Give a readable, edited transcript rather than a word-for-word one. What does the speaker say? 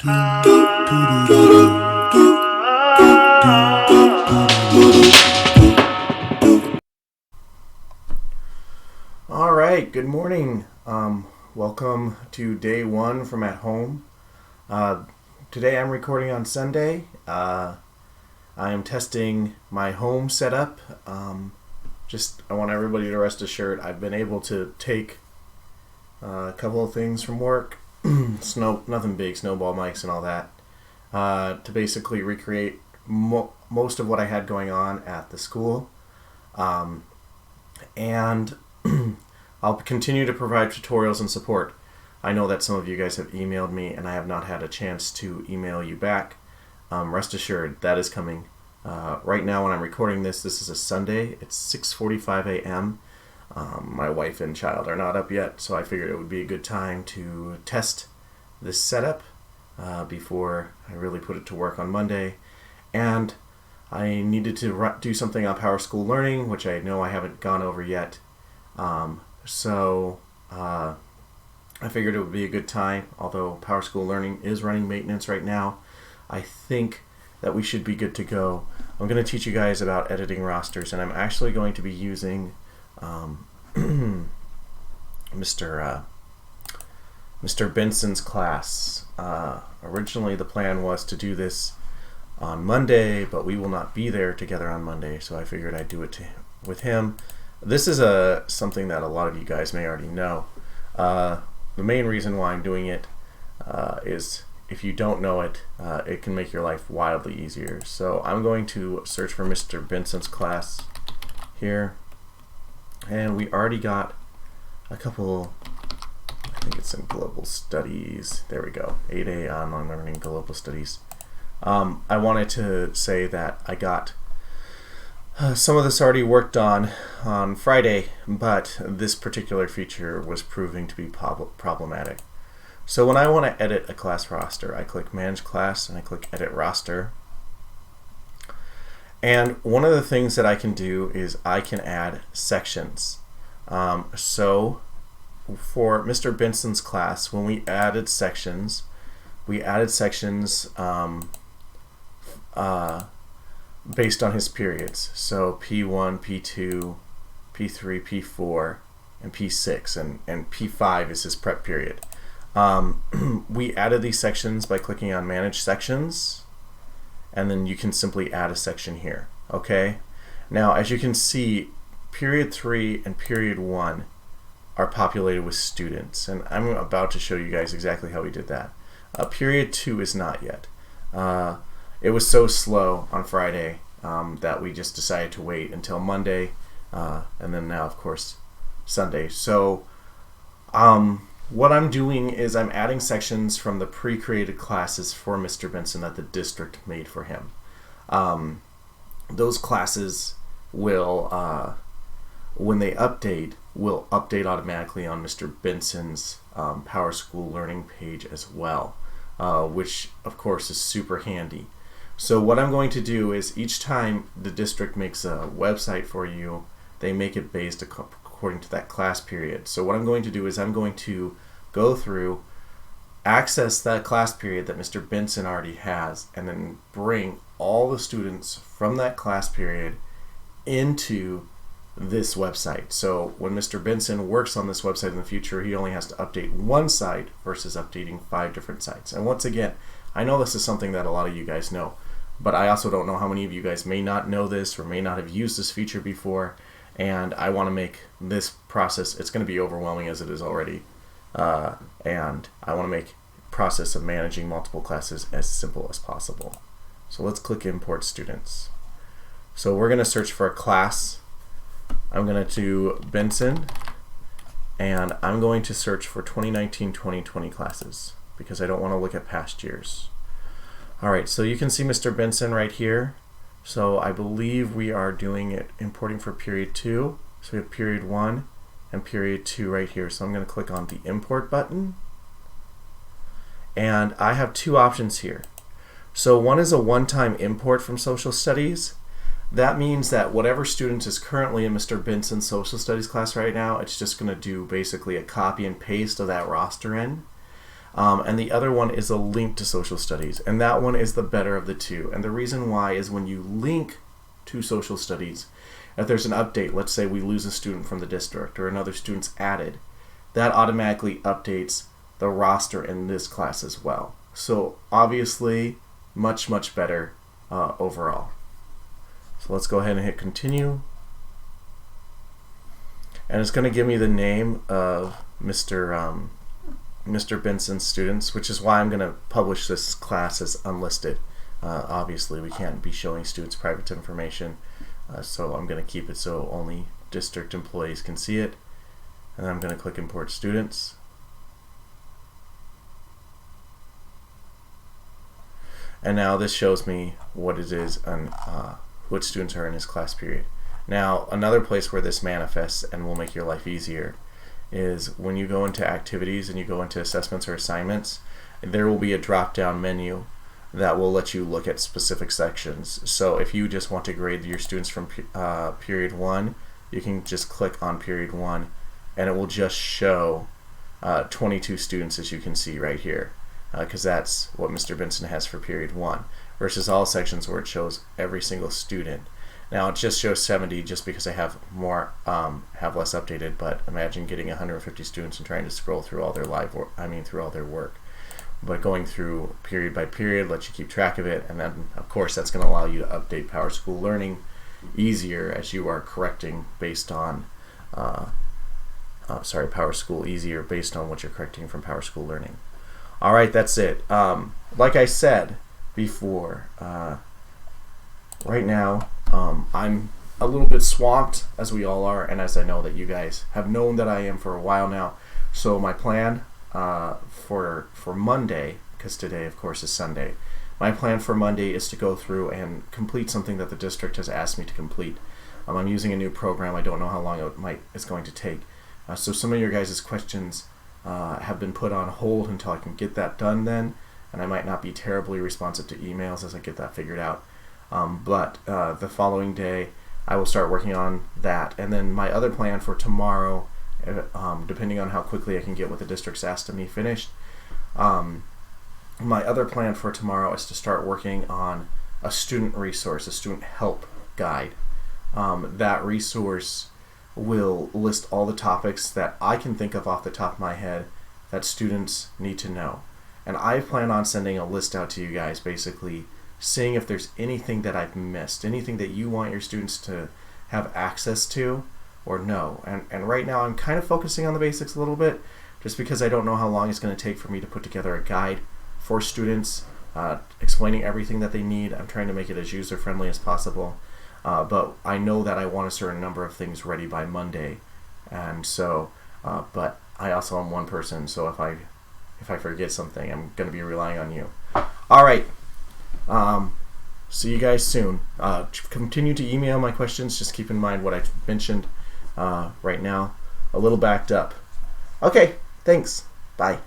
All right, good morning. Welcome to day one from at home. Today I'm recording on Sunday. I am testing my home setup. I want everybody to rest assured I've been able to take a couple of things from work, nothing big, snowball mics and all that, to basically recreate most of what I had going on at the school. And I'll continue to provide tutorials and support. I know that some of you guys have emailed me and I have not had a chance to email you back. Rest assured, that is coming. Right now when I'm recording this is a Sunday. It's 6:45 a.m. My wife and child are not up yet, so I figured it would be a good time to test this setup before I really put it to work on Monday. And I needed to do something on PowerSchool Learning, which I know I haven't gone over yet. So I figured it would be a good time, although PowerSchool Learning is running maintenance right now. I think that we should be good to go. I'm going to teach you guys about editing rosters, and I'm actually going to be using Mr. Benson's class. Originally the plan was to do this on Monday, but we will not be there together on Monday, so I figured I'd do it with him. This is something that a lot of you guys may already know. The main reason why I'm doing it is if you don't know it, it can make your life wildly easier. So I'm going to search for Mr. Benson's class here, and we already got a couple. I think it's in Global Studies. There we go, 8A Online Learning Global Studies. I wanted to say that I got some of this already worked on Friday, but this particular feature was proving to be problematic. So when I want to edit a class roster, I click Manage Class and I click Edit Roster. And one of the things that I can do is I can add sections. So for Mr. Benson's class, when we added sections based on his periods. So P1, P2, P3, P4, and P6, and P5 is his prep period. We added these sections by clicking on Manage Sections, and then you can simply add a section here. Okay? Now, as you can see, Period 3 and Period 1 are populated with students, and I'm about to show you guys exactly how we did that. Period 2 is not yet. It was so slow on Friday that we just decided to wait until Monday, and then now, of course, Sunday. So what I'm doing is I'm adding sections from the pre-created classes for Mr. Benson that the district made for him. Those classes will, when they update, will update automatically on Mr. Benson's PowerSchool Learning page as well, which of course is super handy. So what I'm going to do is each time the district makes a website for you, they make it based according to that class period. So what I'm going to do is I'm going to go through, access that class period that Mr. Benson already has, and then bring all the students from that class period into this website. So when Mr. Benson works on this website in the future, he only has to update one site versus updating 5 different sites. And once again, I know this is something that a lot of you guys know, but I also don't know how many of you guys may not know this or may not have used this feature before, and I want to make this process, it's going to be overwhelming as it is already, and I want to make the process of managing multiple classes as simple as possible. So let's click Import Students. So we're going to search for a class. I'm going to do Benson, and I'm going to search for 2019-2020 classes because I don't want to look at past years. Alright, so you can see Mr. Benson right here. So I believe we are doing it, importing for period 2. So we have period 1 and period 2 right here. So I'm going to click on the import button. And I have 2 options here. So one is a one-time import from Social Studies. That means that whatever student is currently in Mr. Benson's Social Studies class right now, it's just going to do basically a copy and paste of that roster in. And the other one is a link to social studies, and that one is the better of the two. And the reason why is when you link to social studies, if there's an update, let's say we lose a student from the district or another student's added, that automatically updates the roster in this class as well. So obviously much better overall. So let's go ahead and hit continue, and it's going to give me the name of Mr. Benson's students, which is why I'm going to publish this class as unlisted. Obviously we can't be showing students private information, so I'm going to keep it so only district employees can see it. And then I'm going to click import students. And now this shows me what it is and what students are in his class period. Now another place where this manifests and will make your life easier is when you go into activities and you go into assessments or assignments, there will be a drop down menu that will let you look at specific sections. So if you just want to grade your students from period 1, you can just click on period 1 and it will just show 22 students, as you can see right here, because that's what Mr. Benson has for period 1, versus all sections where it shows every single student. Now it just shows 70 just because I have more, have less updated, but imagine getting 150 students and trying to scroll through all their through all their work. But going through period by period lets you keep track of it, and then of course that's going to allow you to update PowerSchool Learning easier as you are correcting based on PowerSchool easier based on what you're correcting from PowerSchool Learning. Alright, that's it. Like I said before, right now I'm a little bit swamped, as we all are, and as I know that you guys have known that I am for a while now. So my plan for Monday, because today of course is Sunday, my plan for Monday is to go through and complete something that the district has asked me to complete. I'm using a new program. I don't know how long it's going to take. So some of your guys' questions have been put on hold until I can get that done then, and I might not be terribly responsive to emails as I get that figured out. But the following day I will start working on that, and then my other plan for tomorrow, depending on how quickly I can get what the district's asked of me finished, my other plan for tomorrow is to start working on a student resource, a student help guide. That resource will list all the topics that I can think of off the top of my head that students need to know. And I plan on sending a list out to you guys, basically seeing if there's anything that I've missed, anything that you want your students to have access to or know. And right now I'm kind of focusing on the basics a little bit, just because I don't know how long it's going to take for me to put together a guide for students, explaining everything that they need. I'm trying to make it as user-friendly as possible. But I know that I want a certain number of things ready by Monday, and so, but I also am one person, so if I forget something, I'm going to be relying on you. All right, see you guys soon. Continue to email my questions. Just keep in mind what I mentioned right now, a little backed up. Okay, thanks. Bye.